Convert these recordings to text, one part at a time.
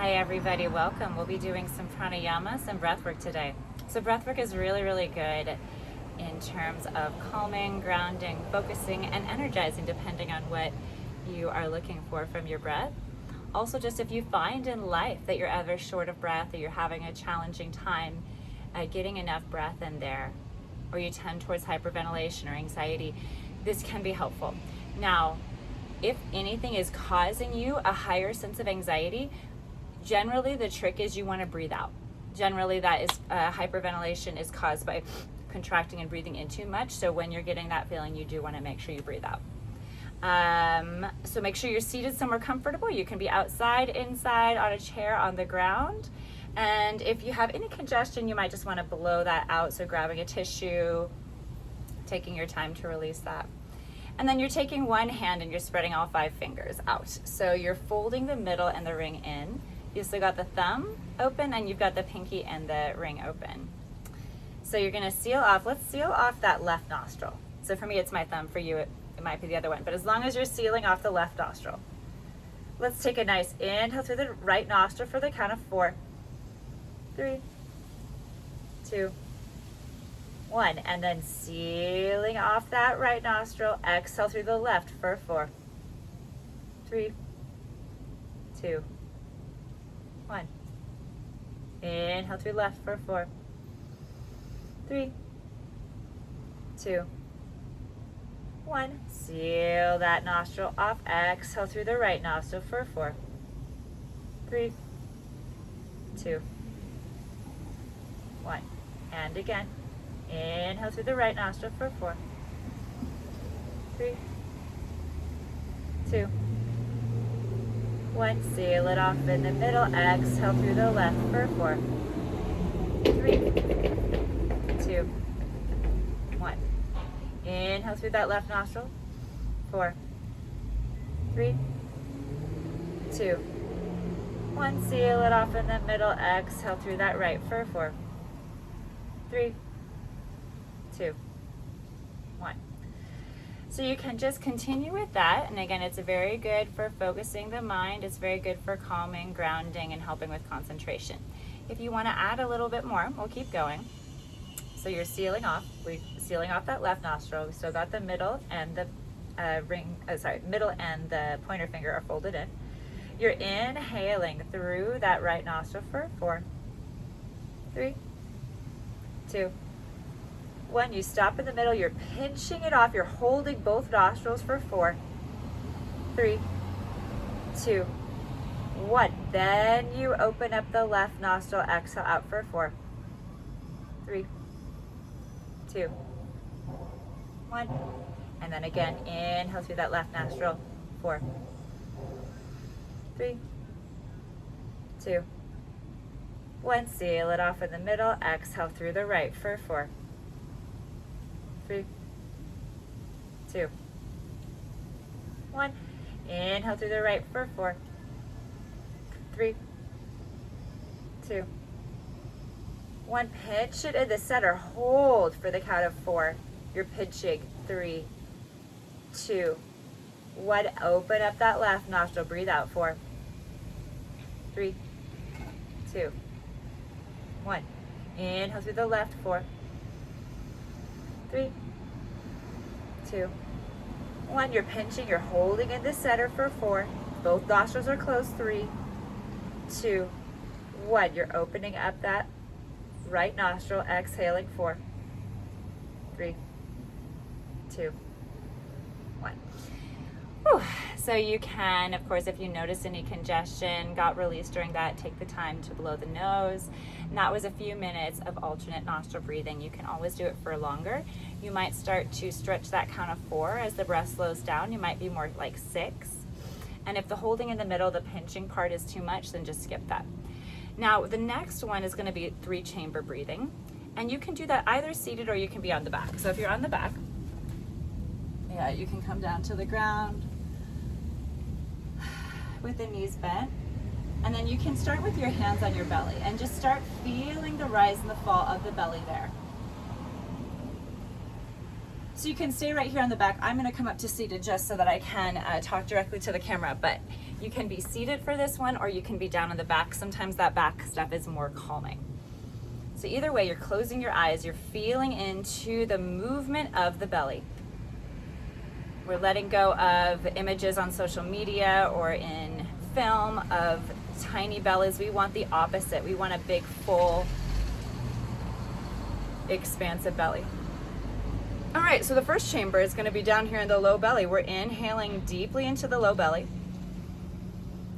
Hi everybody, welcome. We'll be doing some pranayama, some breathwork today. So breathwork is really good in terms of calming, grounding, focusing, and energizing depending on what you are looking for from your breath. Also, just if you find in life that you're ever short of breath or you're having a challenging time getting enough breath in there, or you tend towards hyperventilation or anxiety, this can be helpful. Now, if anything is causing you a higher sense of anxiety, generally the trick is you want to breathe out. Generally that is hyperventilation is caused by contracting and breathing in too much. So when you're getting that feeling, you do want to make sure you breathe out. So make sure you're seated somewhere comfortable. You can be outside, inside, on a chair, on the ground. And if you have any congestion, you might just want to blow that out. So grabbing a tissue, taking your time to release that. And then you're taking one hand and you're spreading all 5 fingers out. So you're folding the middle and the ring in. You still got the thumb open and you've got the pinky and the ring open. So you're gonna seal off, let's seal off that left nostril. So for me, it's my thumb. For you, it might be the other one. But as long as you're sealing off the left nostril. Let's take a nice inhale through the right nostril for the count of 4, 3, 2, 1. And then sealing off that right nostril, exhale through the left for 4, 3, 2, 1. Inhale through left for 4, 3, 2, 1. Seal that nostril off. Exhale through the right nostril for 4, 3, 2, 1. And again. Inhale through the right nostril for 4, 3, 2, 1. Seal it off in the middle. Exhale through the left for 4, 3, 2, 1. Inhale through that left nostril. 4, 3, 2, 1. Seal it off in the middle. Exhale through that right for 4, 3, 2, 1. So you can just continue with that. And again, it's very good for focusing the mind. It's very good for calming, grounding, and helping with concentration. If you want to add a little bit more, we'll keep going. So you're sealing off. We're sealing off that left nostril. We still got the middle and the middle and the pointer finger are folded in. You're inhaling through that right nostril for 4, 3, 2, 1. You stop in the middle. You're pinching it off. You're holding both nostrils for 4, 3, 2, 1. Then you open up the left nostril. Exhale out for 4, 3, 2, 1. And then again, inhale through that left nostril. 4, 3, 2, 1. Seal it off in the middle. Exhale through the right for 4, 3, 2, 1. Inhale through the right for 4, 3, 2, 1. Pinch it in the center. Hold for the count of 4. You're pinching. 3, 2, 1. Open up that left nostril. Breathe out. 4, 3, 2, 1. Inhale through the left. 4, 3, 2, 1. You're pinching. You're holding in the center for 4. Both nostrils are closed. 3, 2, 1. You're opening up that right nostril. Exhaling. 4, 3, 2, 1. Whew. So you can, of course, if you notice any congestion got released during that, take the time to blow the nose. And that was a few minutes of alternate nostril breathing. You can always do it for longer. You might start to stretch that count of 4 as the breath slows down. You might be more like 6. And if the holding in the middle, the pinching part is too much, then just skip that. Now, the next one is going to be 3-chamber breathing. And you can do that either seated or you can be on the back. So if you're on the back, yeah, you can come down to the ground with the knees bent. And then you can start with your hands on your belly and just start feeling the rise and the fall of the belly there. So you can stay right here on the back. I'm going to come up to seated just so that I can talk directly to the camera, but You can be seated for this one, or you can be down on the back. Sometimes that back stuff is more calming. So either way, you're closing your eyes, you're feeling into the movement of the belly. We're letting go of images on social media or in film of tiny bellies. We want the opposite. We want a big, full, expansive belly. All right, so the first chamber is going to be down here in the low belly. We're inhaling deeply into the low belly.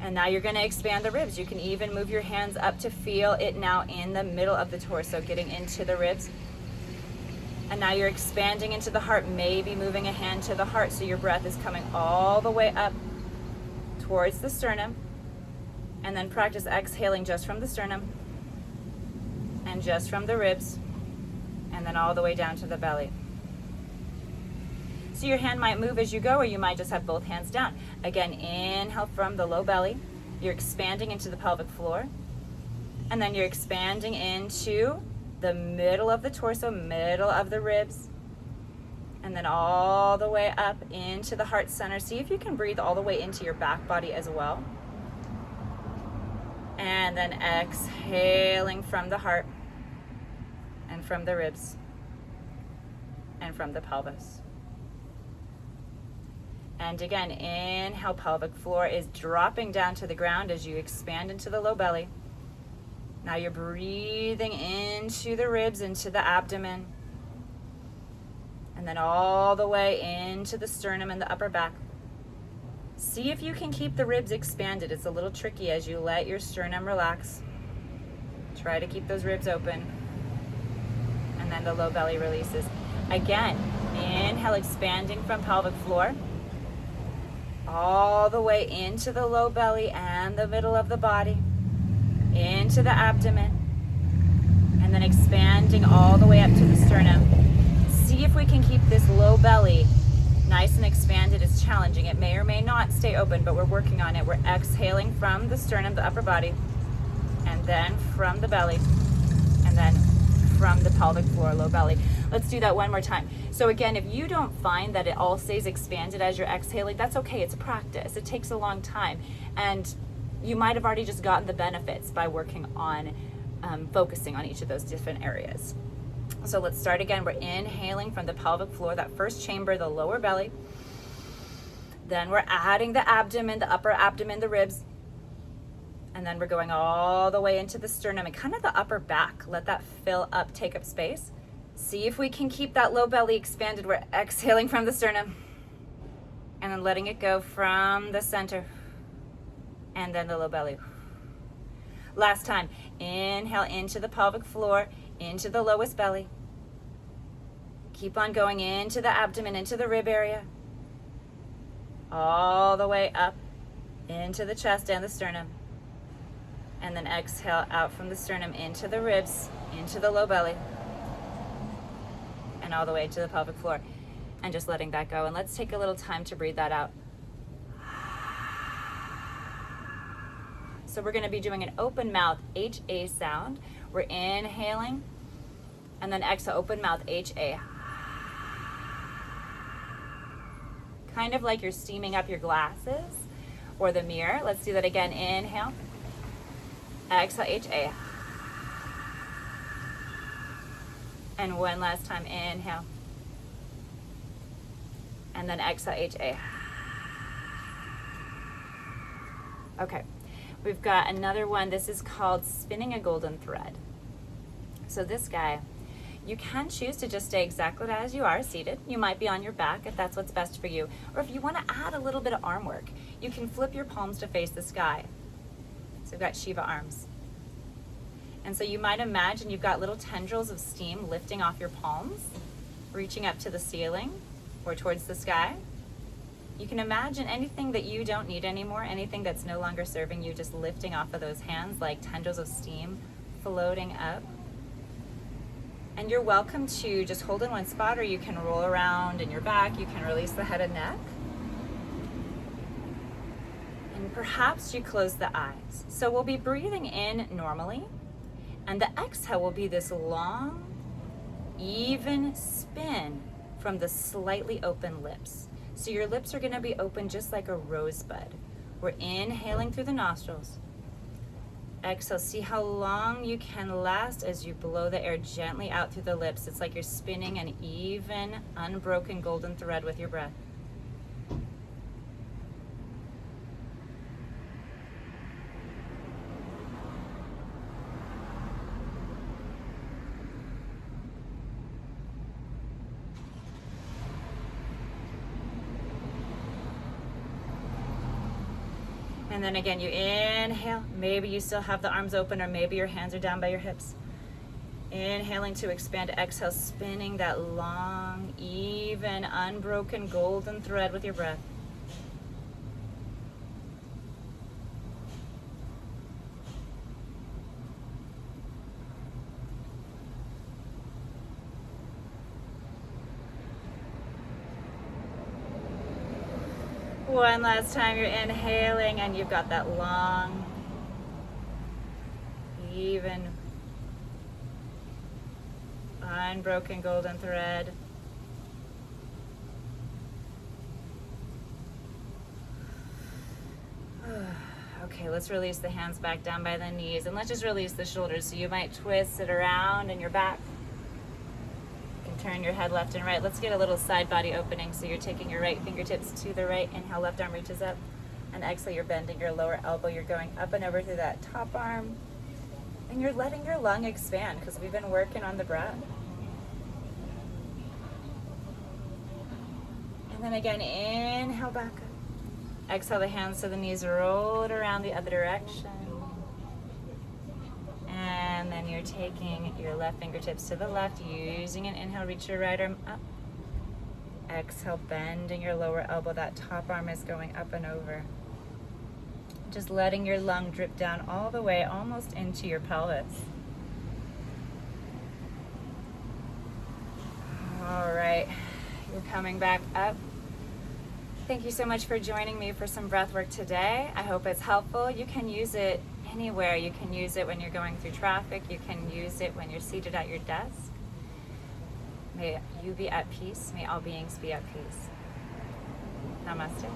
And now you're going to expand the ribs. You can even move your hands up to feel it now in the middle of the torso, getting into the ribs. And now you're expanding into the heart, maybe moving a hand to the heart so your breath is coming all the way up towards the sternum. And then practice exhaling just from the sternum and just from the ribs, and then all the way down to the belly. So your hand might move as you go, or you might just have both hands down. Again, inhale from the low belly. You're expanding into the pelvic floor. And then you're expanding into the middle of the torso, middle of the ribs. And then all the way up into the heart center. See if you can breathe all the way into your back body as well. And then exhaling from the heart and from the ribs and from the pelvis. And again, inhale, pelvic floor is dropping down to the ground as you expand into the low belly. Now you're breathing into the ribs, into the abdomen, and then all the way into the sternum and the upper back. See if you can keep the ribs expanded. It's a little tricky as you let your sternum relax. Try to keep those ribs open. And then the low belly releases. Again, inhale, expanding from pelvic floor, all the way into the low belly and the middle of the body, into the abdomen, and then expanding all the way up to the sternum. See if we can keep this low belly nice and expanded. It's challenging. It may or may not stay open, but we're working on it. We're exhaling from the sternum, the upper body, and then from the belly, and then from the pelvic floor, low belly. Let's do that one more time. So again, if you don't find that it all stays expanded as you're exhaling, that's okay. It's a practice. It takes a long time. And you might have already just gotten the benefits by working on focusing on each of those different areas. So let's start again. We're inhaling from the pelvic floor, that first chamber, the lower belly. Then we're adding the abdomen, the upper abdomen, the ribs. And then we're going all the way into the sternum and kind of the upper back. Let that fill up, take up space. See if we can keep that low belly expanded. We're exhaling from the sternum and then letting it go from the center and then the low belly. Last time, inhale into the pelvic floor, into the lowest belly. Keep on going into the abdomen, into the rib area, all the way up into the chest and the sternum. And then exhale out from the sternum into the ribs, into the low belly, and all the way to the pelvic floor. And just letting that go. And let's take a little time to breathe that out. So we're going to be doing an open mouth HA sound. We're inhaling, and then exhale, open mouth HA. Kind of like you're steaming up your glasses or the mirror. Let's do that again. Inhale. Exhale, HA. And one last time, inhale. And then exhale, HA. Okay, we've got another one. This is called spinning a golden thread. So this guy, you can choose to just stay exactly as you are, seated. You might be on your back if that's what's best for you. Or if you want to add a little bit of arm work, you can flip your palms to face the sky. So we've got Shiva arms. And so you might imagine you've got little tendrils of steam lifting off your palms, reaching up to the ceiling or towards the sky. You can imagine anything that you don't need anymore, anything that's no longer serving you, just lifting off of those hands like tendrils of steam floating up. And you're welcome to just hold in one spot, or you can roll around in your back. You can release the head and neck. And perhaps you close the eyes. So we'll be breathing in normally, and the exhale will be this long, even spin from the slightly open lips. So your lips are going to be open just like a rosebud, We're inhaling through the nostrils. Exhale, see how long you can last as you blow the air gently out through the lips. It's like you're spinning an even, unbroken golden thread with your breath. And then again, you inhale. Maybe you still have the arms open, or maybe your hands are down by your hips. Inhaling to expand. Exhale, spinning that long, even, unbroken golden thread with your breath. One last time, you're inhaling and you've got that long, even, unbroken golden thread. Okay, let's release the hands back down by the knees, and let's just release the shoulders. So you might twist it around in your back. Turn your head left and right. Let's get a little side body opening. So you're taking your right fingertips to the right. Inhale, left arm reaches up. And exhale, you're bending your lower elbow. You're going up and over through that top arm. And you're letting your lung expand because we've been working on the breath. And then again, inhale back up. Exhale, the hands to the knees, roll it around the other direction. And then you're taking your left fingertips to the left, using an inhale, reach your right arm up. Exhale, bending your lower elbow. That top arm is going up and over. Just letting your lung drip down all the way, almost into your pelvis. All right, you're coming back up. Thank you so much for joining me for some breath work today. I hope it's helpful. You can use it anywhere. You can use it when you're going through traffic. You can use it when you're seated at your desk. May you be at peace. May all beings be at peace. Namaste.